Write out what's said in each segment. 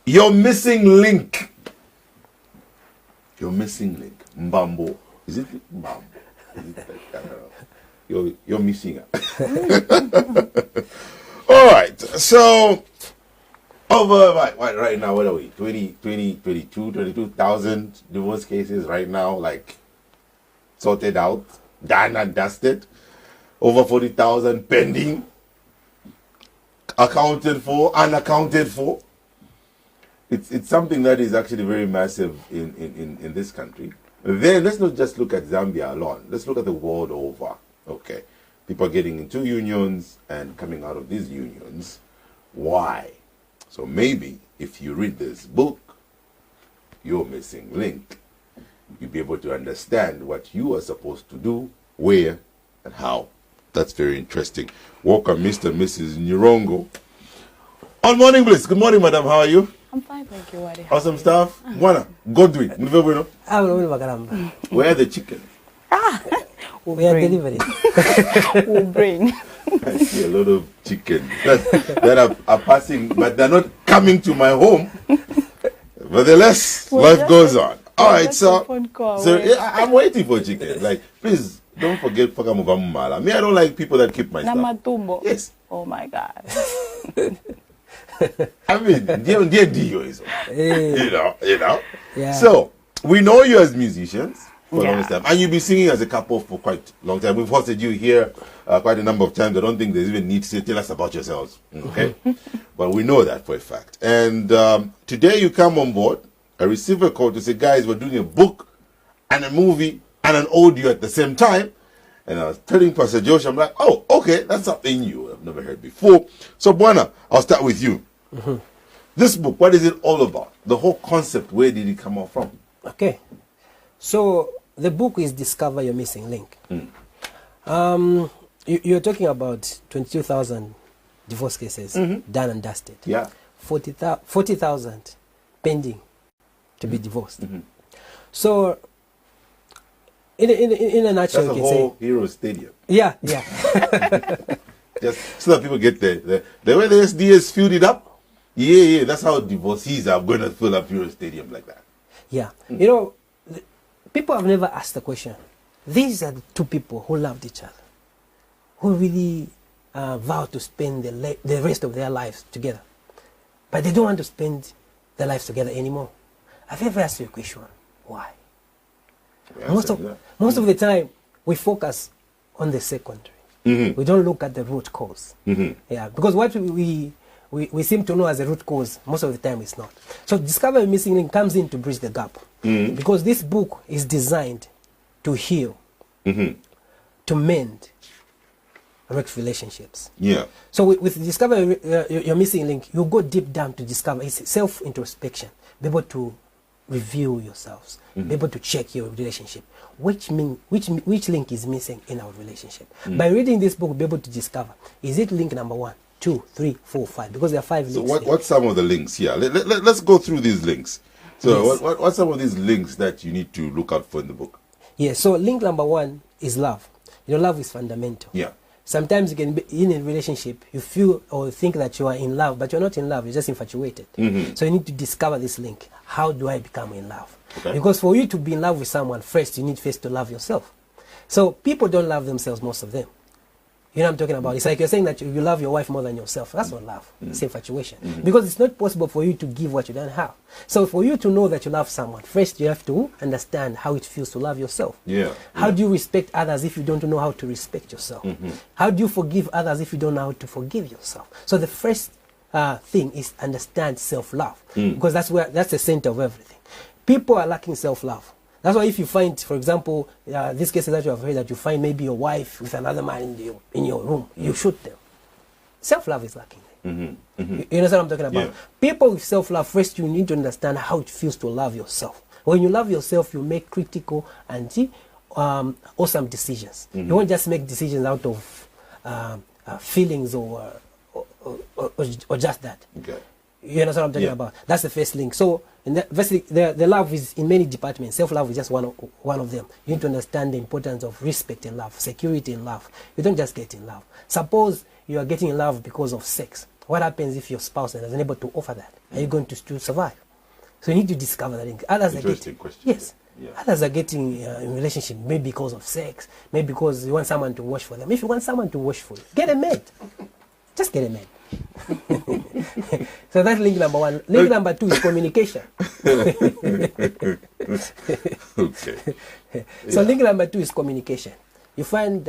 Your missing link. Your missing link. Mbambo. Is it Mbambo? Is it like, I don't know. You're missing it. All right. So, over right now, what are we? 22,000 divorce cases right now, like sorted out, done and dusted. Over 40,000 pending, accounted for, unaccounted for. It's something that is actually very massive in this country. Then let's not just look at Zambia alone. Let's look at the world over. Okay, people are getting into unions and coming out of these unions. Why? So maybe if you read this book, Your Missing Link, you'll be able to understand what you are supposed to do, where, and how. That's very interesting. Welcome, Mr. and Mrs. Nyirongo. On Morning Bliss. Good morning, madam. How are you? I'm fine, thank you. Wadi. Awesome stuff. Buona. Godwin. Where are the chickens? We are delivering. We'll bring. I see a lot of chickens that are passing, but they're not coming to my home. Nevertheless, life goes on. All right, so I'm waiting for chicken. Like, please don't forget Fakamuvamala. Me, I don't like people that keep my stuff. Namatumbo. Yes. Oh my God. I mean, dear Dio is, you know. Yeah. So we know you as musicians for a long Yeah. time, and you've been singing as a couple for quite a long time. We've hosted you here quite a number of times. I don't think there's even need to tell us about yourselves, okay? But we know that for a fact. And today you come on board. I receive a call to say, guys, we're doing a book and a movie and an audio at the same time. And I was telling Pastor Josh, I'm like, oh, okay, that's something new I've never heard before. So, Buona, I'll start with you. This book, what is it all about? The whole concept, where did it come out from? Okay. So the book is Discover Your Missing Link. You're talking about 22,000 divorce cases done and dusted. Yeah. 40,000 pending to be divorced. So in a nutshell, That's you a can whole say, Hero Stadium. yeah. Just so that people get the way the SDS filled it up. Yeah, that's how divorcees are going to fill up Hero Stadium like that. Yeah. You know, people have never asked the question. These are the two people who loved each other, who really vowed to spend the rest of their lives together. But they don't want to spend their lives together anymore. Have you ever asked your question? Why? Most of the time, we focus on the secondary. We don't look at the root cause. Yeah, because what we seem to know as a root cause, most of the time it's not. So Discover Your Missing Link comes in to bridge the gap. Because this book is designed to heal, to mend wrecked relationships. Yeah. So with Discover Your Missing Link, you go deep down to discover. It's self-introspection. Be able to review yourselves. Be able to check your relationship. Which link is missing in our relationship? By reading this book, be able to discover, is it link number 1, 2, 3, 4, 5? Because there are 5 links. So what's some of the links here? Let's go through these links. So Yes. what's some of these links that you need to look out for in the book? Yeah, so link number 1 is love. You know, love is fundamental. Yeah. Sometimes you can be in a relationship, you feel or think that you are in love, but you're not in love, you're just infatuated. So you need to discover this link. How do I become in love? Okay. Because for you to be in love with someone, first you need first to love yourself. So people don't love themselves, most of them. You know what I'm talking about? It's like you're saying that you love your wife more than yourself. That's not love. It's infatuation. Because it's not possible for you to give what you don't have. So for you to know that you love someone, first you have to understand how it feels to love yourself. Yeah. How do you respect others if you don't know how to respect yourself? How do you forgive others if you don't know how to forgive yourself? So the first thing is understand self-love. Because that's the center of everything. People are lacking self-love. That's why if you find, for example, these cases that you have heard, that you find maybe your wife with another man in your room, you shoot them. Self-love is lacking there. You understand what I'm talking about? Yeah. People with self-love, first you need to understand how it feels to love yourself. When you love yourself, you make critical and awesome decisions. You won't just make decisions out of feelings or just that. Okay. You understand what I'm talking about? That's the first link. So, the love is in many departments. Self-love is just one of them. You need to understand the importance of respect in love, security in love. You don't just get in love. Suppose you are getting in love because of sex. What happens if your spouse is unable to offer that? Are you going to still survive? So you need to discover that. Others are Interesting getting, question. yes. Yeah. Others are getting in relationship maybe because of sex, maybe because you want someone to wash for them. If you want someone to wash for you, get a maid. Just get a maid. So that's link number one. Link number two is communication. Okay. So link number two is communication. You find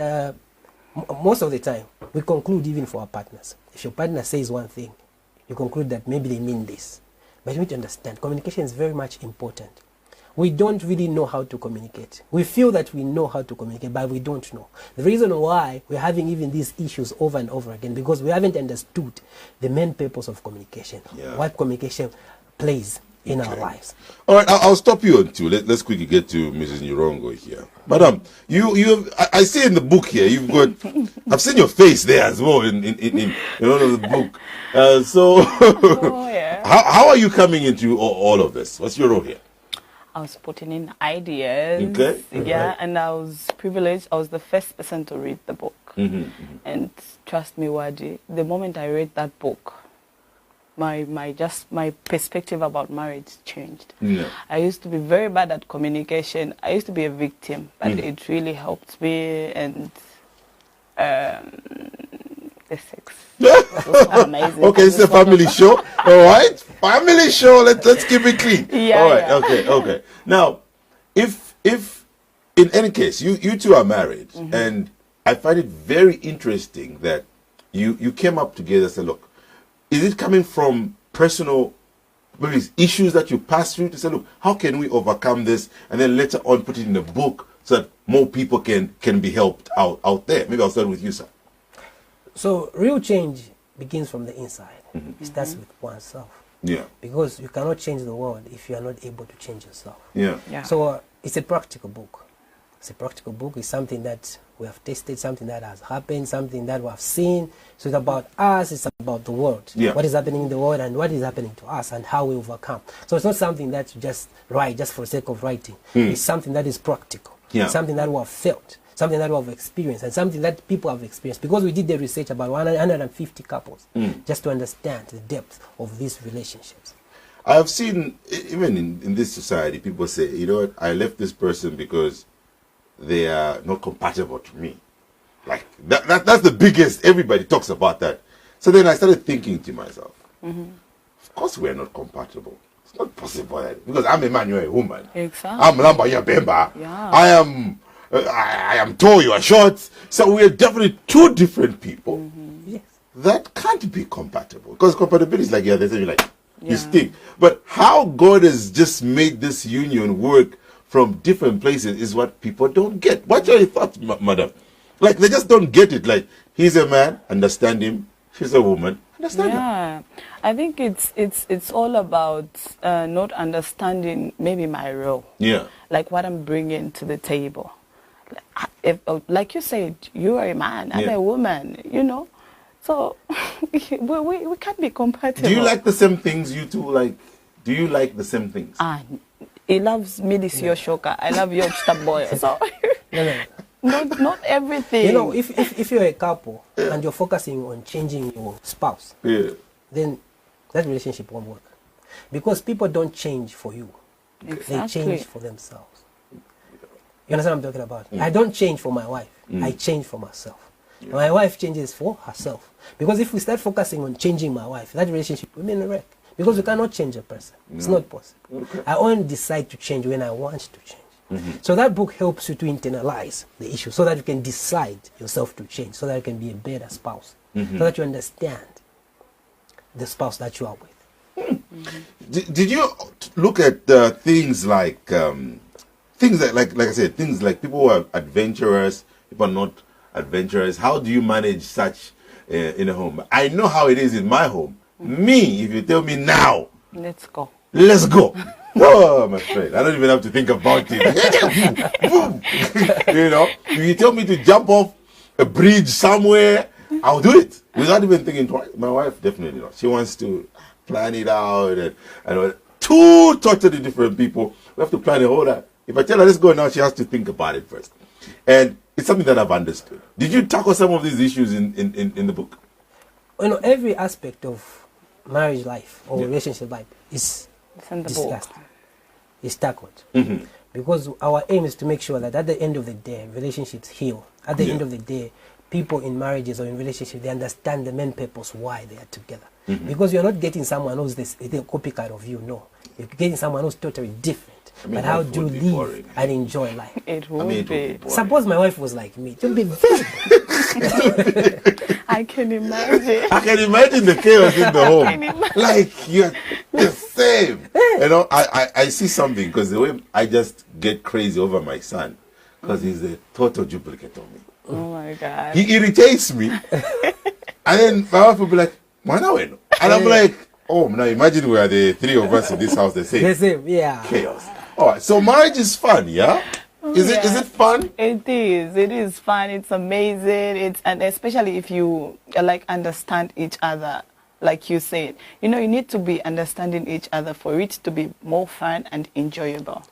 most of the time we conclude even for our partners. If your partner says one thing, you conclude that maybe they mean this. But you need to understand communication is very much important. We don't really know how to communicate. We feel that we know how to communicate, but we don't know. The reason why we're having even these issues over and over again, because we haven't understood the main purpose of communication, what communication plays in our lives. All right, I'll stop you on two. Let's quickly get to Mrs. Nyirongo here. Madam, I see in the book here, you've got, I've seen your face there as well in one of the book. Oh, yeah. How are you coming into all of this? What's your role here? I was putting in ideas. Okay. Yeah, Right. and I was privileged. I was the first person to read the book. And trust me, Wadi, the moment I read that book, my perspective about marriage changed. Yeah. I used to be very bad at communication. I used to be a victim, but it really helped me, and the sex was amazing. Okay, it's a family show. All right, family show. Let's keep it clean. Yeah, All right. yeah. Okay. Now, if in any case you two are married, and I find it very interesting that you came up together and said, look, is it coming from personal maybe issues that you passed through to say, look, how can we overcome this, and then later on put it in a book so that more people can be helped out there? Maybe I'll start with you, sir. So real change begins from the inside. It starts with oneself. Yeah. Because you cannot change the world if you are not able to change yourself. Yeah. Yeah. So it's a practical book. It's a practical book. It's something that we have tasted, something that has happened, something that we have seen. So it's about us, it's about the world. Yeah. What is happening in the world and what is happening to us and how we overcome. So it's not something that you just write just for the sake of writing. It's something that is practical. Yeah. Something that we have felt, something that we have experienced, and something that people have experienced. Because we did the research about 150 couples just to understand the depth of these relationships. I have seen, even in this society, people say, you know what, I left this person because they are not compatible to me. Like, that's the biggest, everybody talks about that. So then I started thinking to myself, of course we're not compatible. It's not possible. Because I'm a man, you're a woman. Exactly. I'm Lamba, you're Bemba. Yeah. I am tall, you are short. So we are definitely two different people. Yes. That can't be compatible. Because compatibility is like, yeah, they say, like, you Yeah. stick. But how God has just made this union work from different places is what people don't get. What are your thoughts, madam? Like, they just don't get it. Like, he's a man, understand him. She's a woman, understand her. Yeah, I think it's all about not understanding maybe my role. Yeah. Like what I'm bringing to the table. Like you said, you are a man, I'm Yeah. a woman, you know. So we can't be compatible. Do you like the same things, you two? Like, do you like the same things? He loves Milisio Shoka. I love your boy. So No. not everything. You know, if you're a couple and you're focusing on changing your spouse, Yeah. then that relationship won't work. Because people don't change for you. They Exactly. change for themselves. You understand what I'm talking about? I don't change for my wife. I change for myself. My wife changes for herself. Because if we start focusing on changing my wife, that relationship will be in a wreck. Because we cannot change a person. It's not possible. Okay. I only decide to change when I want to change. So that book helps you to internalize the issue so that you can decide yourself to change, so that you can be a better spouse, so that you understand the spouse that you are with. Did you look at things like like I said, things like people who are adventurous, people are not adventurous? How do you manage such in a home? I know how it is in my home. Me, if you tell me now, Let's go. let's go. Oh, my friend, I don't even have to think about it. Boom. You know, if you tell me to jump off a bridge somewhere, I'll do it without even thinking twice. My wife definitely not. She wants to plan it out, and two totally different people. We have to plan a whole lot. If I tell her let's go now, she has to think about it first, and it's something that I've understood. Did you tackle some of these issues in the book? every aspect of marriage life or Yeah. relationship life is It's in the discussed, book. is tackled. Mm-hmm. Because our aim is to make sure that at the end of the day, relationships heal. At the Yeah. end of the day, people in marriages or in relationships, they understand the main purpose why they are together. Mm-hmm. Because you're not getting someone who's a copycat of you, no. You're getting someone who's totally different. I mean, But how life do you would be live boring. and enjoy life? It would I mean, it would be be. boring. Suppose my wife was like me. It would be very I can imagine. I can imagine the chaos in the home. can imagine. Like you're the same. You know, I see something because the way I just get crazy over my son because he's a total duplicate of me. Oh my God. He irritates me, and then my wife will be like, "Manawen," and I'm like, "Oh, now imagine we are the three of us in this house the same the same. Yeah. chaos." All right, so marriage is fun, yeah? Is it fun? It is. It is fun. It's amazing. And especially if you like understand each other, like you said. You need to be understanding each other for it to be more fun and enjoyable.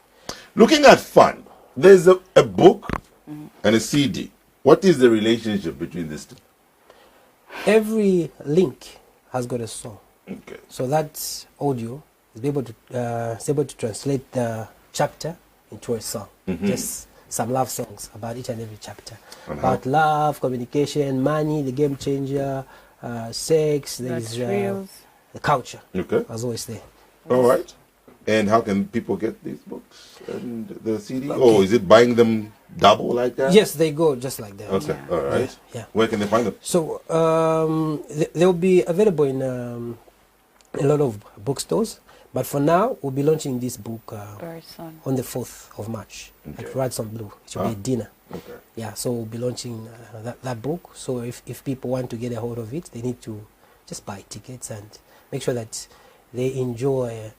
Looking at fun, there's a book and a CD. What is the relationship between these two? Every link has got a song. Okay. So that audio is able to translate the chapter into a song. Just some love songs about each and every chapter. About love, communication, money, the game changer, sex, The there's thrills. the culture. Okay. As always there. All right. And how can people get these books and the CD? Oh, is it buying them double like that? Yes, they go just like that. Okay. Yeah. All right. Yeah. Where can they find them? So they'll be available in a lot of bookstores. But for now, we'll be launching this book Very soon. on the 4th of March Okay. at Radisson Blue. It will be a dinner. Okay. Yeah, so we'll be launching that book. So if people want to get a hold of it, they need to just buy tickets and make sure that they enjoy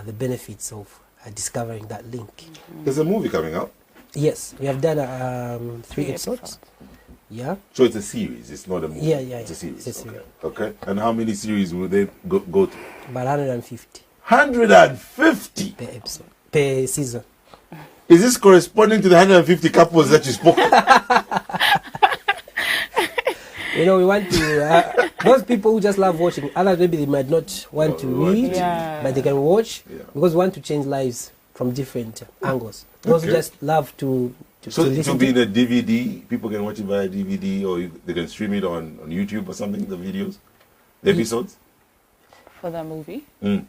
the benefits of discovering that link. There's a movie coming out. Yes, we have done 3 episodes. Yeah. So it's a series. It's not a movie. Yeah, It's a yeah. series. It's a series. Okay. And how many series will they go to? About 150 150. per episode, per season. Is this corresponding to the 150 couples that you spoke of? We want to, those people who just love watching, others maybe they might not want to want read, to. Yeah. but they can watch Yeah. because we want to change lives from different angles. Those who Okay. just love to So it listen will be in to. a DVD. People can watch it via DVD, or they can stream it on YouTube or something. The videos, the episodes. For the movie. Mm.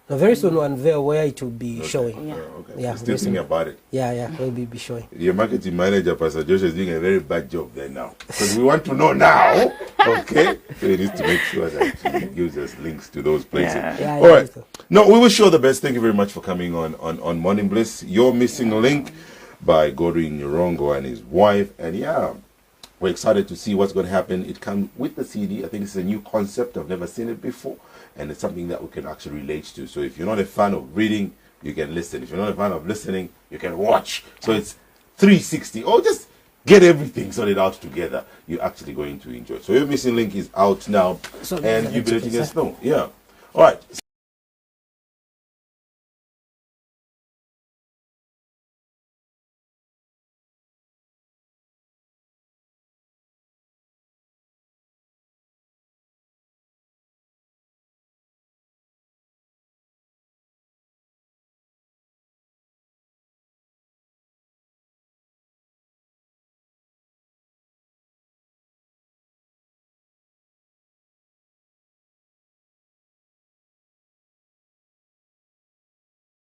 Now, very soon we'll unveil where it will be Okay. showing. Yeah. Okay. Yeah, So still thinking about it. Yeah, we'll be showing. Your marketing manager, Pastor Joshua, is doing a very bad job there now. Because we want to know now. Okay? So he needs to make sure that he gives us links to those places. Yeah. Yeah, All right. so. No, we wish you all the best. Thank you very much for coming on Morning Bliss. You're Missing a Link by Godwin Nyorongo and his wife. And yeah, we're excited to see what's going to happen. It comes with the CD. I think it's a new concept. I've never seen it before. And it's something that we can actually relate to. So if you're not a fan of reading, you can listen. If you're not a fan of listening, you can watch. So it's 360. Or just get everything sorted out together. You're actually going to enjoy. So Your Missing Link is out now. So And there's you'll be an letting us extra know. Yeah. All right.